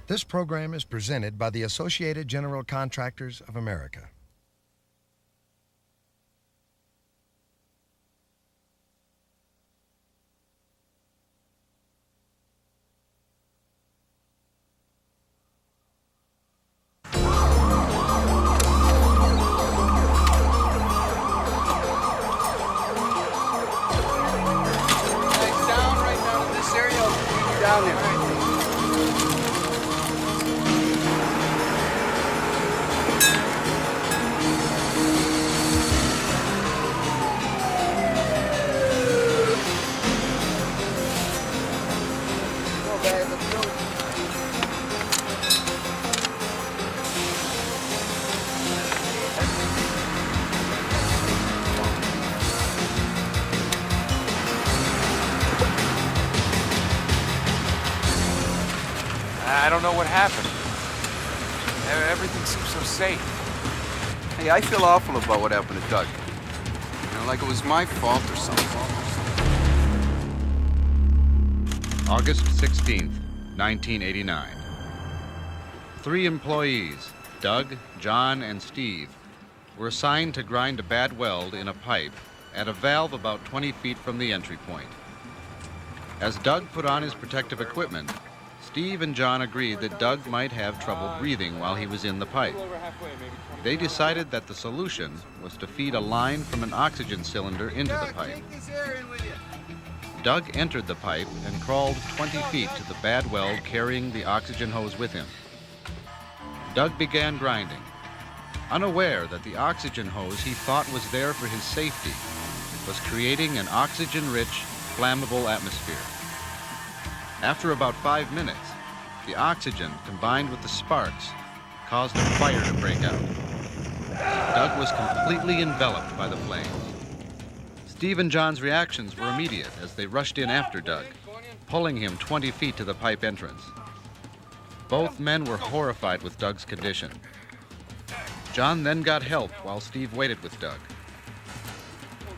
This program is presented by the Associated General Contractors of America. Down there. I don't know what happened. Everything seems so safe. Hey, I feel awful about what happened to Doug. You know, like it was my fault or something. August 16th, 1989. 3 employees, Doug, John, and Steve, were assigned to grind a bad weld in a pipe at a valve about 20 feet from the entry point. As Doug put on his protective equipment, Steve and John agreed that Doug might have trouble breathing while he was in the pipe. They decided that the solution was to feed a line from an oxygen cylinder into the pipe. Doug entered the pipe and crawled 20 feet to the bad weld, carrying the oxygen hose with him. Doug began grinding, unaware that the oxygen hose he thought was there for his safety was creating an oxygen-rich, flammable atmosphere. After about 5 minutes, the oxygen combined with the sparks caused a fire to break out. Doug was completely enveloped by the flames. Steve and John's reactions were immediate as they rushed in after Doug, pulling him 20 feet to the pipe entrance. Both men were horrified with Doug's condition. John then got help while Steve waited with Doug.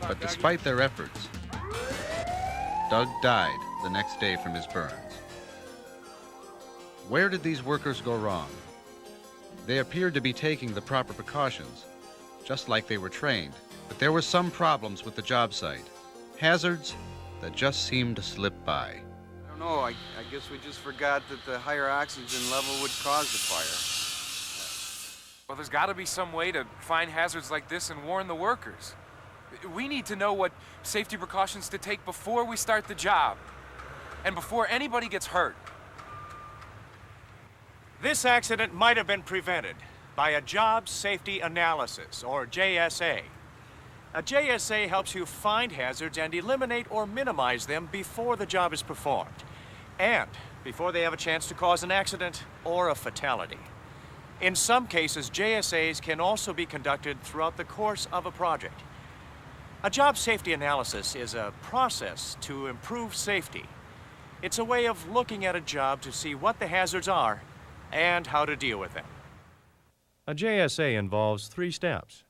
But despite their efforts, Doug died the next day from his burns. Where did these workers go wrong? They appeared to be taking the proper precautions, just like they were trained, but there were some problems with the job site, hazards that just seemed to slip by. I don't know, I guess we just forgot that the higher oxygen level would cause the fire. Well, there's got to be some way to find hazards like this and warn the workers. We need to know what safety precautions to take before we start the job and before anybody gets hurt. This accident might have been prevented by a Job Safety Analysis, or JSA. A JSA helps you find hazards and eliminate or minimize them before the job is performed, and before they have a chance to cause an accident or a fatality. In some cases, JSAs can also be conducted throughout the course of a project. A job safety analysis is a process to improve safety. It's a way of looking at a job to see what the hazards are and how to deal with them. A JSA involves 3 steps: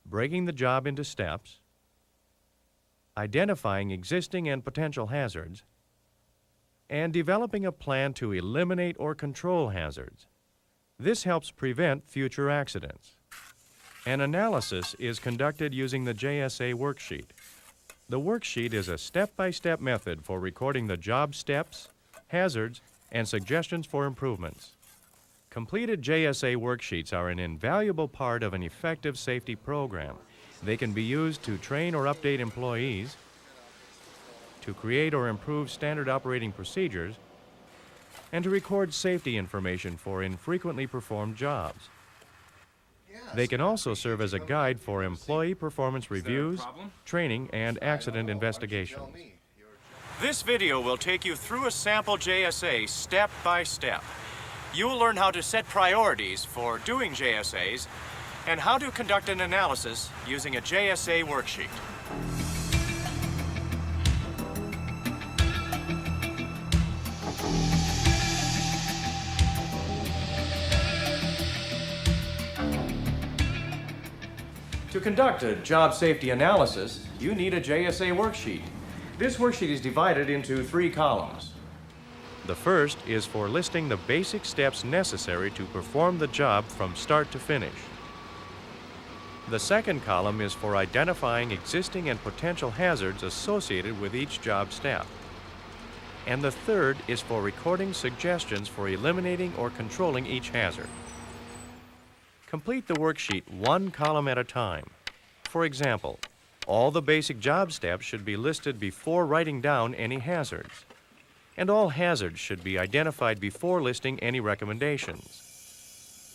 breaking the job into steps, identifying existing and potential hazards, and developing a plan to eliminate or control hazards. This helps prevent future accidents. An analysis is conducted using the JSA worksheet. The worksheet is a step-by-step method for recording the job steps, hazards, and suggestions for improvements. Completed JSA worksheets are an invaluable part of an effective safety program. They can be used to train or update employees, to create or improve standard operating procedures, and to record safety information for infrequently performed jobs. They can also serve as a guide for employee performance reviews, training, and accident investigations. This video will take you through a sample JSA step by step. You'll learn how to set priorities for doing JSAs and how to conduct an analysis using a JSA worksheet. To conduct a job safety analysis, you need a JSA worksheet. This worksheet is divided into 3 columns. The first is for listing the basic steps necessary to perform the job from start to finish. The second column is for identifying existing and potential hazards associated with each job step. And the third is for recording suggestions for eliminating or controlling each hazard. Complete the worksheet one column at a time. For example, all the basic job steps should be listed before writing down any hazards. And all hazards should be identified before listing any recommendations.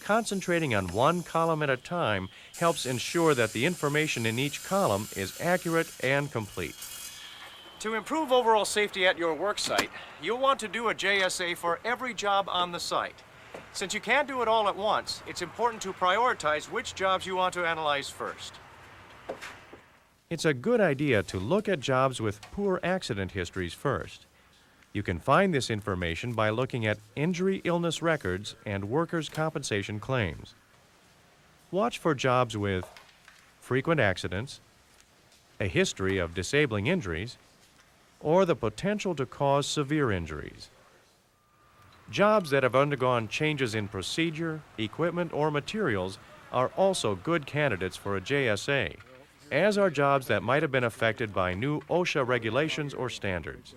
Concentrating on one column at a time helps ensure that the information in each column is accurate and complete. To improve overall safety at your work site, you'll want to do a JSA for every job on the site. Since you can't do it all at once, it's important to prioritize which jobs you want to analyze first. It's a good idea to look at jobs with poor accident histories first. You can find this information by looking at injury illness records and workers' compensation claims. Watch for jobs with frequent accidents, a history of disabling injuries, or the potential to cause severe injuries. Jobs that have undergone changes in procedure, equipment, or materials are also good candidates for a JSA, as are jobs that might have been affected by new OSHA regulations or standards.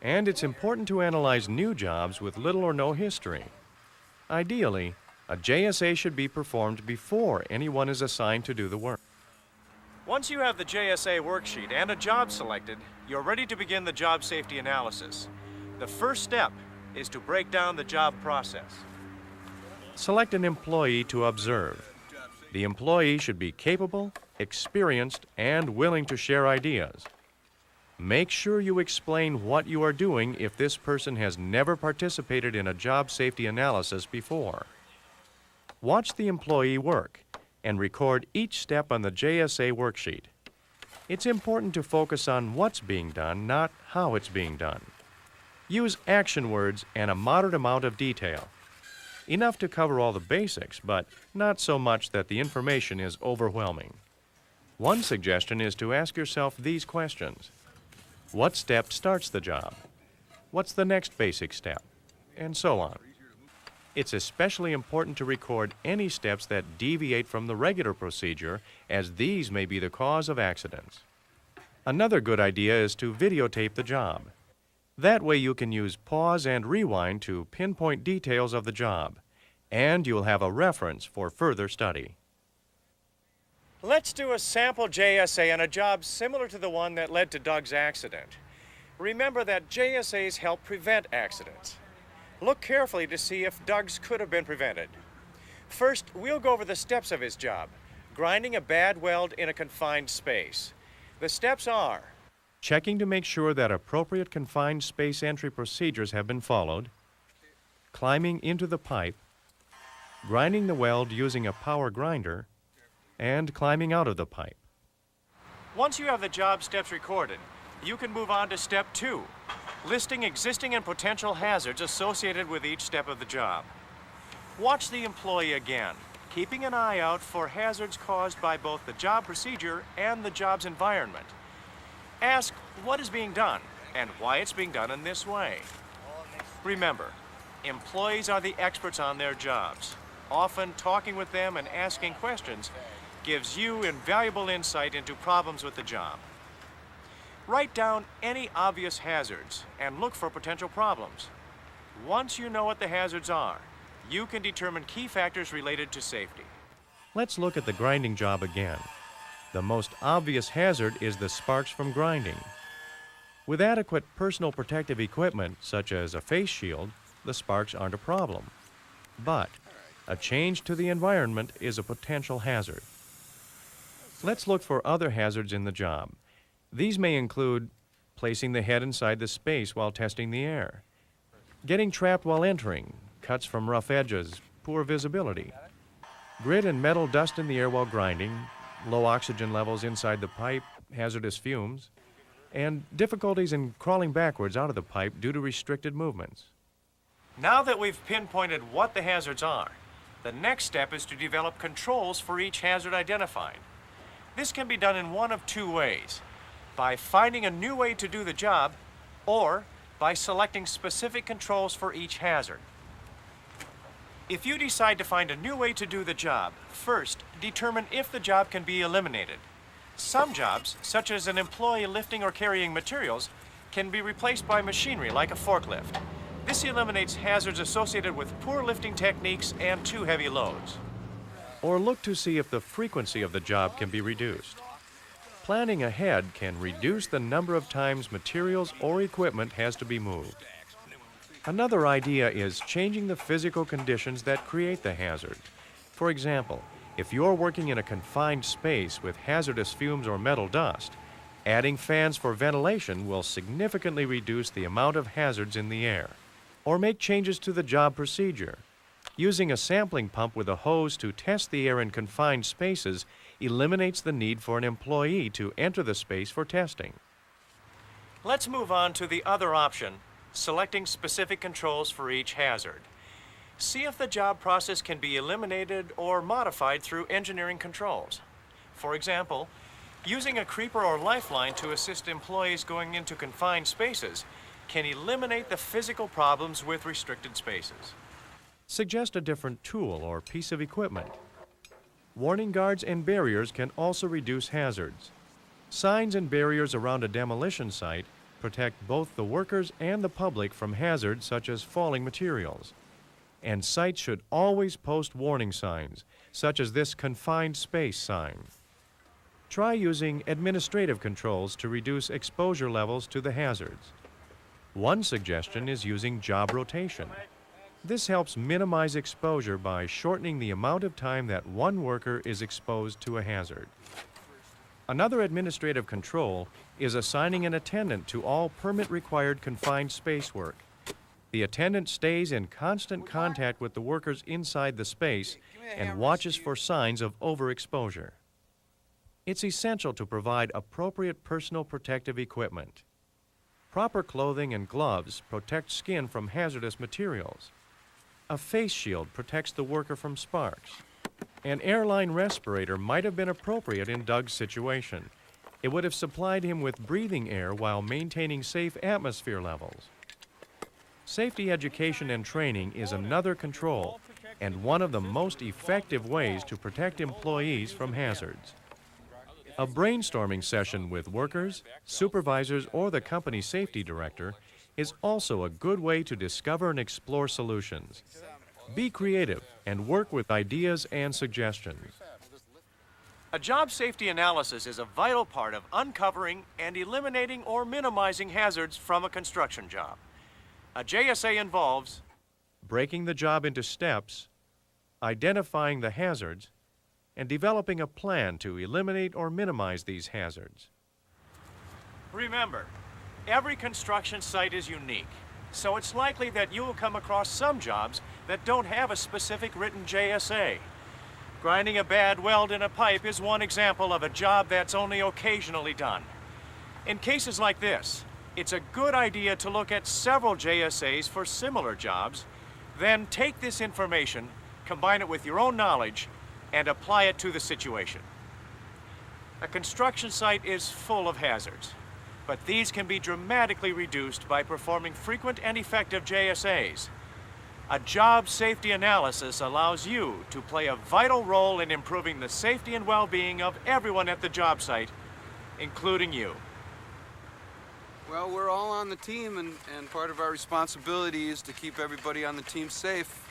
And it's important to analyze new jobs with little or no history. Ideally, a JSA should be performed before anyone is assigned to do the work. Once you have the JSA worksheet and a job selected, you're ready to begin the job safety analysis. The first step is to break down the job process. Select an employee to observe. The employee should be capable, experienced, and willing to share ideas. Make sure you explain what you are doing if this person has never participated in a job safety analysis before. Watch the employee work and record each step on the JSA worksheet. It's important to focus on what's being done, not how it's being done. Use action words and a moderate amount of detail. Enough to cover all the basics, but not so much that the information is overwhelming. One suggestion is to ask yourself these questions. What step starts the job? What's the next basic step? And so on. It's especially important to record any steps that deviate from the regular procedure, as these may be the cause of accidents. Another good idea is to videotape the job. That way you can use pause and rewind to pinpoint details of the job, and you'll have a reference for further study. Let's do a sample JSA on a job similar to the one that led to Doug's accident. Remember that JSAs help prevent accidents. Look carefully to see if Doug's could have been prevented. First, we'll go over the steps of his job, grinding a bad weld in a confined space. The steps are: checking to make sure that appropriate confined space entry procedures have been followed, climbing into the pipe, grinding the weld using a power grinder, and climbing out of the pipe. Once you have the job steps recorded, you can move on to step 2, listing existing and potential hazards associated with each step of the job. Watch the employee again, keeping an eye out for hazards caused by both the job procedure and the job's environment. Ask what is being done and why it's being done in this way. Remember, employees are the experts on their jobs. Often talking with them and asking questions gives you invaluable insight into problems with the job. Write down any obvious hazards and look for potential problems. Once you know what the hazards are, you can determine key factors related to safety. Let's look at the grinding job again. The most obvious hazard is the sparks from grinding. With adequate personal protective equipment, such as a face shield, the sparks aren't a problem. But a change to the environment is a potential hazard. Let's look for other hazards in the job. These may include placing the head inside the space while testing the air, getting trapped while entering, cuts from rough edges, poor visibility, grit and metal dust in the air while grinding, low oxygen levels inside the pipe, hazardous fumes, and difficulties in crawling backwards out of the pipe due to restricted movements. Now that we've pinpointed what the hazards are, the next step is to develop controls for each hazard identified. This can be done in one of two ways: by finding a new way to do the job, or by selecting specific controls for each hazard. If you decide to find a new way to do the job, first determine if the job can be eliminated. Some jobs, such as an employee lifting or carrying materials, can be replaced by machinery like a forklift. This eliminates hazards associated with poor lifting techniques and too heavy loads. Or look to see if the frequency of the job can be reduced. Planning ahead can reduce the number of times materials or equipment has to be moved. Another idea is changing the physical conditions that create the hazard. For example, if you're working in a confined space with hazardous fumes or metal dust, adding fans for ventilation will significantly reduce the amount of hazards in the air. Or make changes to the job procedure. Using a sampling pump with a hose to test the air in confined spaces eliminates the need for an employee to enter the space for testing. Let's move on to the other option, selecting specific controls for each hazard. See if the job process can be eliminated or modified through engineering controls. For example, using a creeper or lifeline to assist employees going into confined spaces can eliminate the physical problems with restricted spaces. Suggest a different tool or piece of equipment. Warning guards and barriers can also reduce hazards. Signs and barriers around a demolition site protect both the workers and the public from hazards such as falling materials. And sites should always post warning signs, such as this confined space sign. Try using administrative controls to reduce exposure levels to the hazards. One suggestion is using job rotation. This helps minimize exposure by shortening the amount of time that one worker is exposed to a hazard. Another administrative control is assigning an attendant to all permit-required confined space work. The attendant stays in constant contact with the workers inside the space and watches for signs of overexposure. It's essential to provide appropriate personal protective equipment. Proper clothing and gloves protect skin from hazardous materials. A face shield protects the worker from sparks. An airline respirator might have been appropriate in Doug's situation. It would have supplied him with breathing air while maintaining safe atmosphere levels. Safety education and training is another control and one of the most effective ways to protect employees from hazards. A brainstorming session with workers, supervisors, or the company safety director is also a good way to discover and explore solutions. Be creative and work with ideas and suggestions. A job safety analysis is a vital part of uncovering and eliminating or minimizing hazards from a construction job. A JSA involves Breaking the job into steps, identifying the hazards, and developing a plan to eliminate or minimize these hazards. Remember, every construction site is unique, so it's likely that you will come across some jobs that don't have a specific written JSA. Grinding a bad weld in a pipe is one example of a job that's only occasionally done. In cases like this, it's a good idea to look at several JSAs for similar jobs, then take this information, combine it with your own knowledge, and apply it to the situation. A construction site is full of hazards, but these can be dramatically reduced by performing frequent and effective JSAs. A job safety analysis allows you to play a vital role in improving the safety and well-being of everyone at the job site, including you. Well, we're all on the team, and part of our responsibility is to keep everybody on the team safe.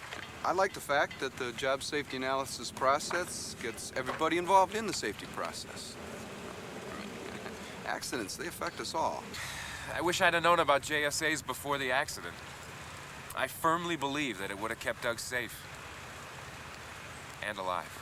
I like the fact that the job safety analysis process gets everybody involved in the safety process. Accidents, they affect us all. I wish I'd have known about JSAs before the accident. I firmly believe that it would have kept Doug safe and alive.